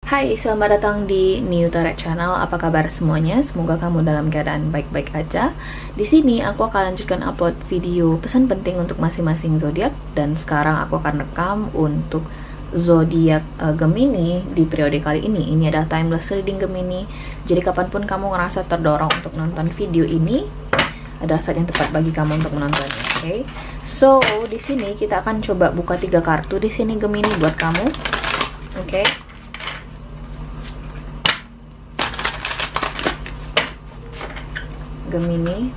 Hai, selamat datang di New Tarot Channel. Apa kabar semuanya? Semoga kamu dalam keadaan baik-baik aja. Di sini aku akan lanjutkan upload video pesan penting untuk masing-masing zodiak, dan sekarang aku akan rekam untuk zodiak Gemini di periode kali ini. Ini adalah timeless reading Gemini. Jadi kapanpun kamu ngerasa terdorong untuk nonton video ini, ada saat yang tepat bagi kamu untuk menontonnya. Oke? So, di sini kita akan coba buka 3 kartu di sini Gemini buat kamu. Oke? Gemini,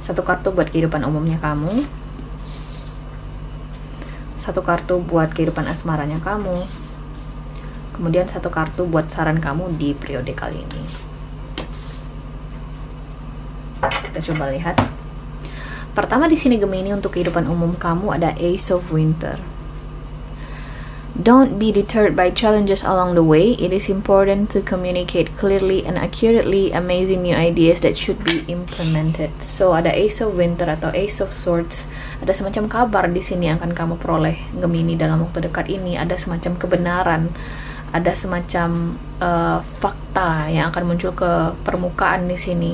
satu kartu buat kehidupan umumnya kamu, satu kartu buat kehidupan asmaranya kamu, kemudian satu kartu buat saran kamu di periode kali ini. Kita coba lihat. Pertama di sini Gemini, untuk kehidupan umum kamu ada Ace of Winter. Don't be deterred by challenges along the way. It is important to communicate clearly and accurately, amazing new ideas that should be implemented. So ada Ace of Winter atau Ace of Swords. Ada semacam kabar di sini yang akan kamu peroleh Gemini dalam waktu dekat ini. Ada semacam kebenaran, ada semacam fakta yang akan muncul ke permukaan di sini.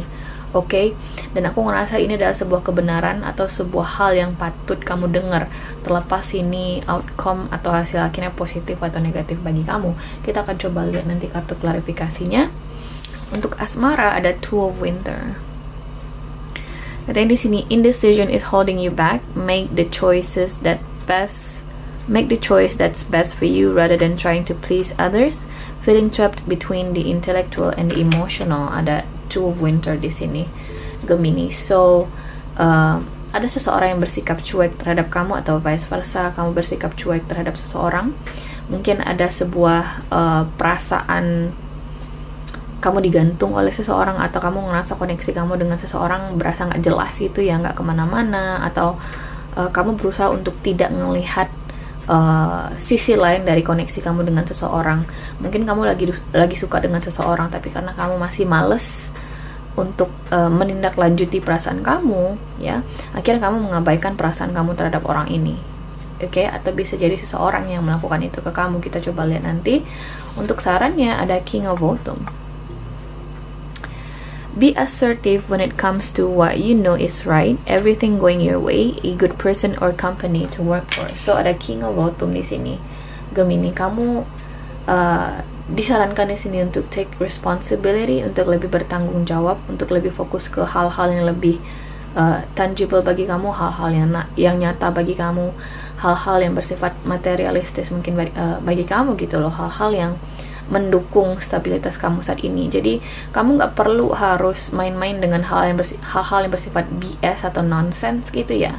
Oke, dan aku ngerasa ini adalah sebuah kebenaran atau sebuah hal yang patut kamu dengar, terlepas ini outcome atau hasil akhirnya positif atau negatif bagi kamu. Kita akan coba lihat nanti kartu klarifikasinya. Untuk asmara ada Two of Winter. Katanya di sini, indecision is holding you back. Make the choice that's best for you rather than trying to please others. Feeling trapped between the intellectual and the emotional. Ada Two of Winter di sini Gemini. So ada seseorang yang bersikap cuek terhadap kamu atau vice versa, kamu bersikap cuek terhadap seseorang. Mungkin ada sebuah perasaan kamu digantung oleh seseorang, atau kamu ngerasa koneksi kamu dengan seseorang berasa nggak jelas gitu ya, nggak kemana-mana, atau kamu berusaha untuk tidak melihat sisi lain dari koneksi kamu dengan seseorang. Mungkin kamu lagi suka dengan seseorang, tapi karena kamu masih males untuk menindaklanjuti perasaan kamu, ya, akhirnya kamu mengabaikan perasaan kamu terhadap orang ini. Oke, atau bisa jadi seseorang yang melakukan itu ke kamu. Kita coba lihat nanti. Untuk sarannya ada King of Autumn. Be assertive when it comes to what you know is right. Everything going your way. A good person or company to work for. So ada King of Autumn di sini. Gemini, kamu disarankan di sini untuk take responsibility, untuk lebih bertanggung jawab, untuk lebih fokus ke hal-hal yang lebih tangible bagi kamu, hal-hal yang nyata bagi kamu, hal-hal yang bersifat materialistis mungkin bagi kamu gitu loh, hal-hal yang mendukung stabilitas kamu saat ini. Jadi kamu nggak perlu harus main-main dengan hal-hal yang bersifat BS atau nonsense gitu ya.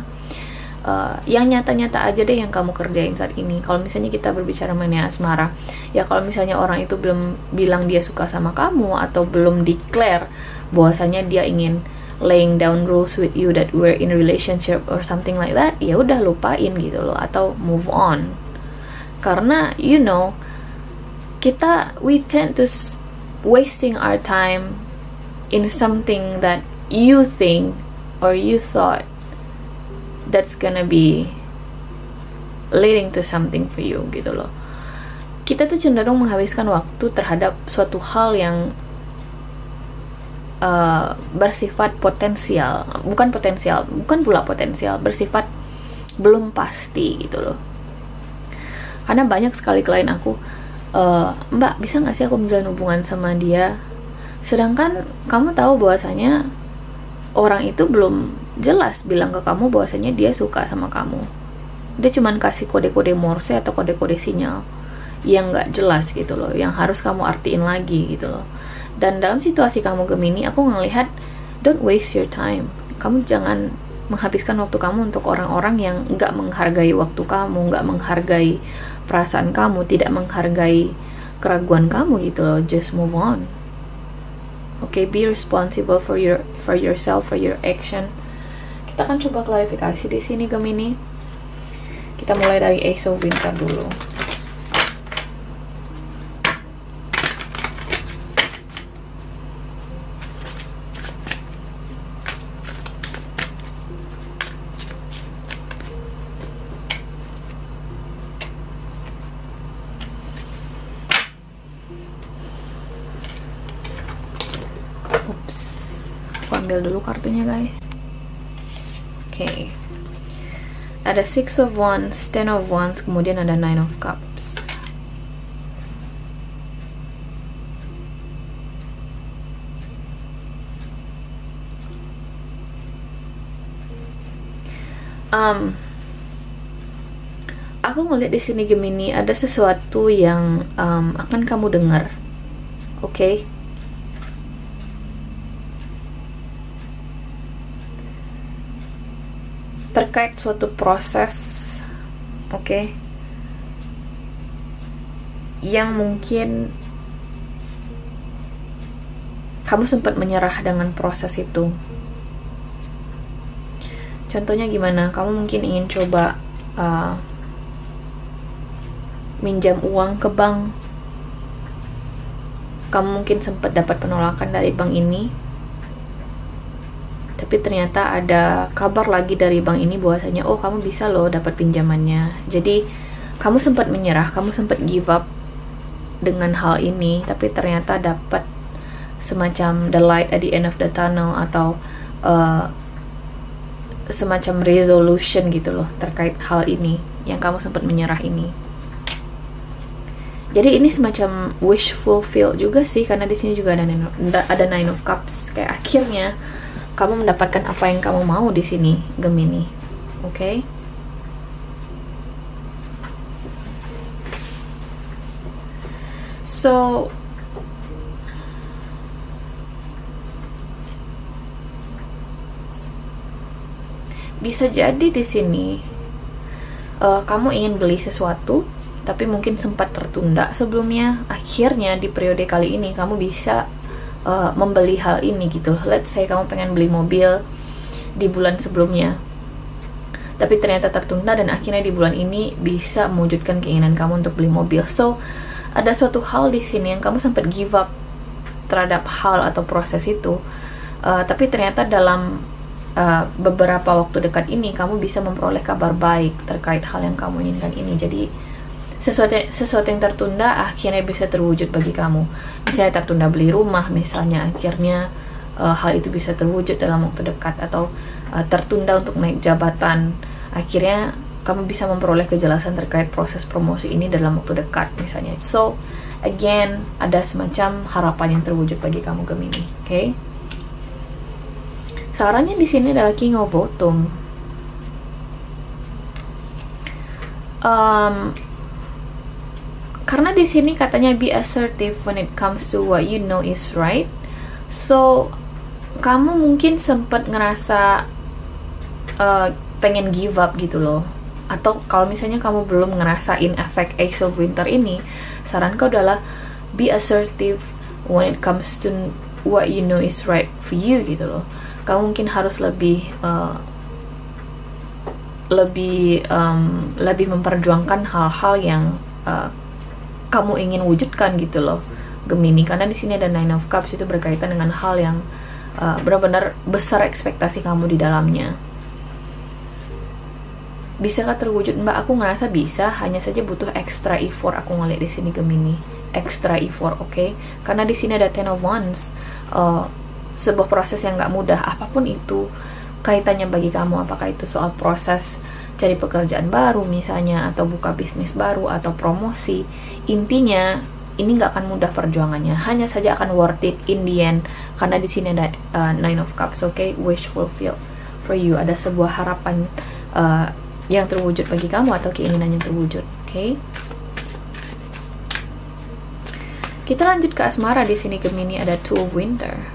Yang nyata-nyata aja deh yang kamu kerjain saat ini. Kalau misalnya kita berbicara mengenai asmara, ya kalau misalnya orang itu belum bilang dia suka sama kamu, atau belum declare bahwasanya dia ingin laying down rules with you that we're in a relationship or something like that, ya udah lupain gitu loh, atau move on. Karena we tend to wasting our time in something that you think or you thought that's gonna be leading to something for you gitu loh. Kita tuh cenderung menghabiskan waktu terhadap suatu hal yang bersifat bersifat belum pasti gitu loh. Karena banyak sekali klien aku, Mbak, bisa nggak sih aku menjalin hubungan sama dia, sedangkan kamu tahu bahwasanya orang itu belum jelas bilang ke kamu bahwasanya dia suka sama kamu. Dia cuman kasih kode-kode Morse atau kode-kode sinyal yang nggak jelas gitu loh, yang harus kamu artiin lagi gitu loh. Dan dalam situasi kamu Gemini, aku ngelihat don't waste your time. Kamu jangan menghabiskan waktu kamu untuk orang-orang yang nggak menghargai waktu kamu, nggak menghargai perasaan kamu, tidak menghargai keraguan kamu gitu loh. Just move on. Okay, be responsible for yourself, for your action. Kita akan coba klarifikasi di sini Gemini. Kita mulai dari Ace of Winter dulu. ambil dulu kartunya guys. Oke. Ada Six of Wands, Ten of Wands, kemudian ada Nine of Cups. Aku ngeliat di sini Gemini ada sesuatu yang akan kamu dengar, oke? Terkait suatu proses, oke? Yang mungkin kamu sempat menyerah dengan proses itu. Contohnya gimana? Kamu mungkin ingin coba minjam uang ke bank. Kamu mungkin sempat dapat penolakan dari bank ini, tapi ternyata ada kabar lagi dari bank ini bahwasanya oh kamu bisa loh dapat pinjamannya. Jadi kamu sempat menyerah, kamu sempat give up dengan hal ini, tapi ternyata dapat semacam the light at the end of the tunnel, atau semacam resolution gitu loh terkait hal ini yang kamu sempat menyerah ini. Jadi ini semacam wish fulfill juga sih, karena di sini juga ada Nine of Cups. Kayak akhirnya kamu mendapatkan apa yang kamu mau di sini, Gemini. Oke? So bisa jadi di sini kamu ingin beli sesuatu tapi mungkin sempat tertunda sebelumnya. Akhirnya di periode kali ini kamu bisa membeli hal ini gitu. Let's say kamu pengen beli mobil di bulan sebelumnya, tapi ternyata tertunda, dan akhirnya di bulan ini bisa mewujudkan keinginan kamu untuk beli mobil. So ada suatu hal di sini yang kamu sempat give up terhadap hal atau proses itu, tapi ternyata dalam beberapa waktu dekat ini kamu bisa memperoleh kabar baik terkait hal yang kamu inginkan ini. Jadi sesuatu yang tertunda akhirnya bisa terwujud bagi kamu. Misalnya tertunda beli rumah, misalnya akhirnya hal itu bisa terwujud dalam waktu dekat. Atau tertunda untuk naik jabatan, akhirnya kamu bisa memperoleh kejelasan terkait proses promosi ini dalam waktu dekat misalnya. So again, ada semacam harapan yang terwujud bagi kamu Gemini. Oke? Sarannya di sini adalah King of Bottom. Karena di sini katanya be assertive when it comes to what you know is right. So kamu mungkin sempat ngerasa pengen give up gitu loh. Atau kalau misalnya kamu belum ngerasain efek Ace of Winter ini, saranku adalah be assertive when it comes to what you know is right for you gitu loh. Kamu mungkin harus lebih memperjuangkan hal-hal yang kamu ingin wujudkan gitu loh Gemini. Karena di sini ada Nine of Cups, itu berkaitan dengan hal yang benar-benar besar ekspektasi kamu di dalamnya. Bisakah terwujud Mbak? Aku ngerasa bisa, hanya saja butuh extra effort. Aku ngeliat di sini Gemini, extra effort, oke? Karena di sini ada Ten of Wands. Sebuah proses yang gak mudah, apapun itu kaitannya bagi kamu, apakah itu soal proses cari pekerjaan baru misalnya, atau buka bisnis baru, atau promosi. Intinya ini gak akan mudah perjuangannya, hanya saja akan worth it in the end, karena di sini ada Nine of Cups, oke? Wish fulfill for you, ada sebuah harapan yang terwujud bagi kamu, atau keinginan yang terwujud, oke? Kita lanjut ke asmara. Di sini Gemini ada Two of Winter.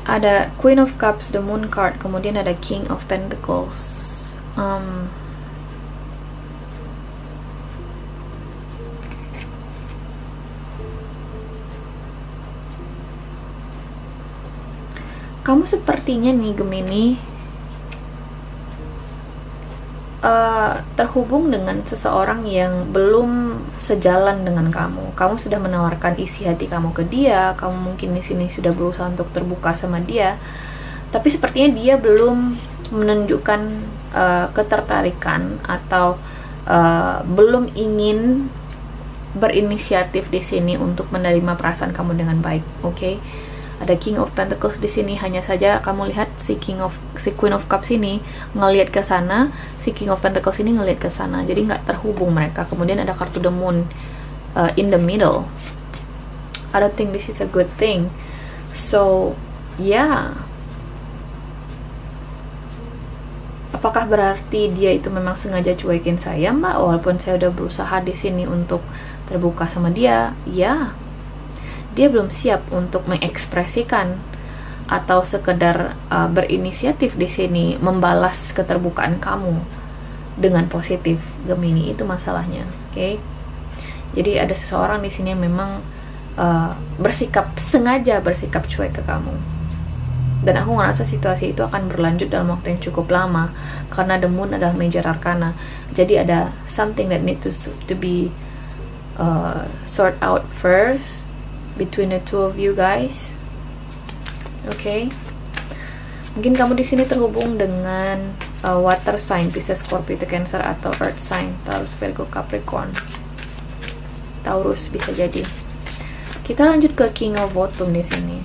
Ada Queen of Cups, the Moon card, kemudian ada King of Pentacles. Kamu sepertinya nih Gemini terhubung dengan seseorang yang belum sejalan dengan kamu. Kamu sudah menawarkan isi hati kamu ke dia, kamu mungkin di sini sudah berusaha untuk terbuka sama dia, tapi sepertinya dia belum menunjukkan ketertarikan atau belum ingin berinisiatif di sini untuk menerima perasaan kamu dengan baik. Oke? Ada King of Pentacles di sini, hanya saja kamu lihat si Queen of Cups ini ngelihat ke sana, si King of Pentacles ini ngelihat ke sana, jadi nggak terhubung mereka. Kemudian ada kartu The Moon in the middle. I don't think this is a good thing. So, yeah. Apakah berarti dia itu memang sengaja cuekin saya, Mbak? Walaupun saya udah berusaha di sini untuk terbuka sama dia, ya. Dia belum siap untuk mengekspresikan atau sekedar berinisiatif di sini membalas keterbukaan kamu dengan positif, Gemini. Itu masalahnya, oke? Jadi ada seseorang di sini yang memang sengaja bersikap cuek ke kamu. Dan aku ngerasa situasi itu akan berlanjut dalam waktu yang cukup lama karena The Moon adalah major arcana. Jadi ada something that need to be sort out first between the two of you guys. Okay? Mungkin kamu di sini terhubung dengan water sign, Pisces, Scorpio, Cancer, atau earth sign, Taurus, Virgo, Capricorn. Taurus bisa jadi. Kita lanjut ke King of Bottom di sini.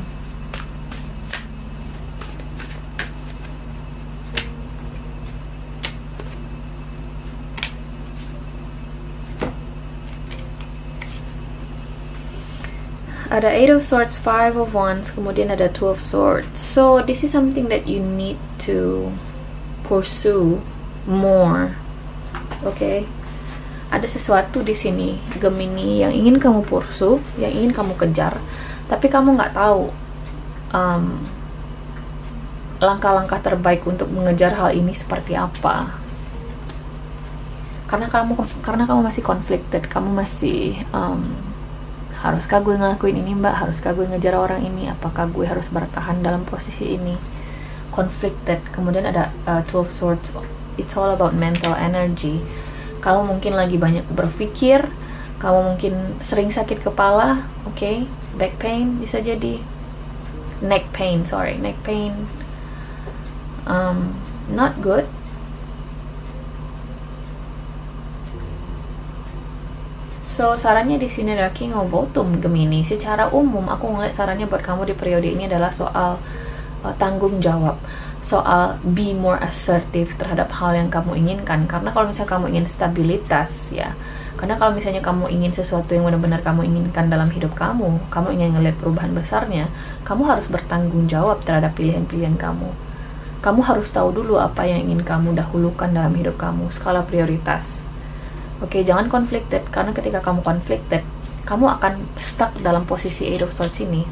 Ada 8 of Swords, 5 of Wands, kemudian ada 2 of Swords. So, this is something that you need to pursue more. Okay? Ada sesuatu di sini, Gemini, yang ingin kamu pursue, yang ingin kamu kejar, tapi kamu nggak tahu langkah-langkah terbaik untuk mengejar hal ini seperti apa. Karena kamu masih conflicted, kamu masih haruskah gue ngelakuin ini, Mbak? Haruskah gue ngejar orang ini? Apakah gue harus bertahan dalam posisi ini? Conflicted. Kemudian ada 2 of Swords. It's all about mental energy. Kamu mungkin lagi banyak berpikir, kamu mungkin sering sakit kepala, okay? Back pain bisa jadi, neck pain, not good. So, sarannya di sini adalah King of Bottom, Gemini. Secara umum, aku ngeliat sarannya buat kamu di periode ini adalah soal tanggung jawab, soal be more assertive terhadap hal yang kamu inginkan. Karena kalau misalnya kamu ingin stabilitas, ya. Karena kalau misalnya kamu ingin sesuatu yang benar-benar kamu inginkan dalam hidup kamu ingin ngeliat perubahan besarnya, kamu harus bertanggung jawab terhadap pilihan-pilihan kamu. Kamu harus tahu dulu apa yang ingin kamu dahulukan dalam hidup kamu, skala prioritas. Oke, jangan conflicted, karena ketika kamu conflicted, kamu akan stuck dalam posisi 8 of Swords ini.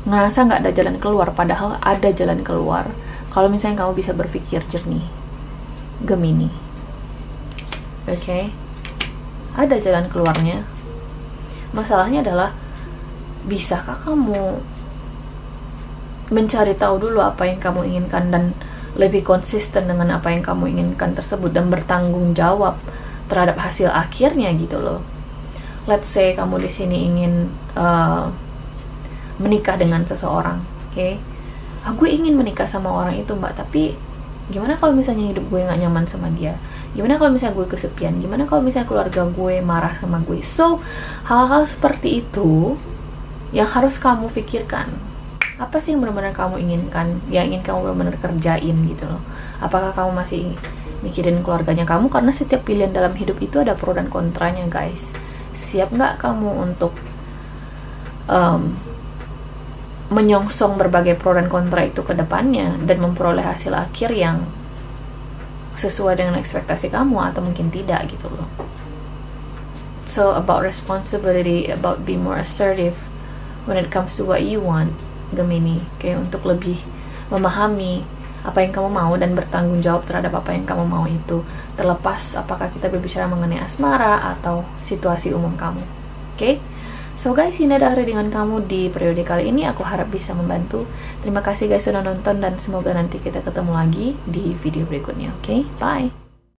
Ngerasa nggak ada jalan keluar, padahal ada jalan keluar. Kalau misalnya kamu bisa berpikir jernih, Gemini. Oke? Ada jalan keluarnya. Masalahnya adalah, bisakah kamu mencari tahu dulu apa yang kamu inginkan dan lebih konsisten dengan apa yang kamu inginkan tersebut dan bertanggung jawab terhadap hasil akhirnya gitu loh. Let's say kamu di sini ingin menikah dengan seseorang, oke? Gue ingin menikah sama orang itu, Mbak, tapi gimana kalau misalnya hidup gue nggak nyaman sama dia? Gimana kalau misalnya gue kesepian? Gimana kalau misalnya keluarga gue marah sama gue? So, hal-hal seperti itu yang harus kamu pikirkan. Apa sih yang benar-benar kamu inginkan, yang ingin kamu benar-benar kerjain gitu loh. Apakah kamu masih mikirin keluarganya kamu? Karena setiap pilihan dalam hidup itu ada pro dan kontranya, guys. Siap nggak kamu untuk menyongsong berbagai pro dan kontra itu ke depannya dan memperoleh hasil akhir yang sesuai dengan ekspektasi kamu, atau mungkin tidak gitu loh. So, about responsibility, about be more assertive when it comes to what you want, Gemini, kayak untuk lebih memahami apa yang kamu mau dan bertanggung jawab terhadap apa yang kamu mau itu, terlepas apakah kita berbicara mengenai asmara atau situasi umum kamu. Okay? So guys, ini adalah readingan kamu di periode kali ini. Aku harap bisa membantu. Terima kasih guys sudah nonton, dan semoga nanti kita ketemu lagi di video berikutnya. Oke, bye.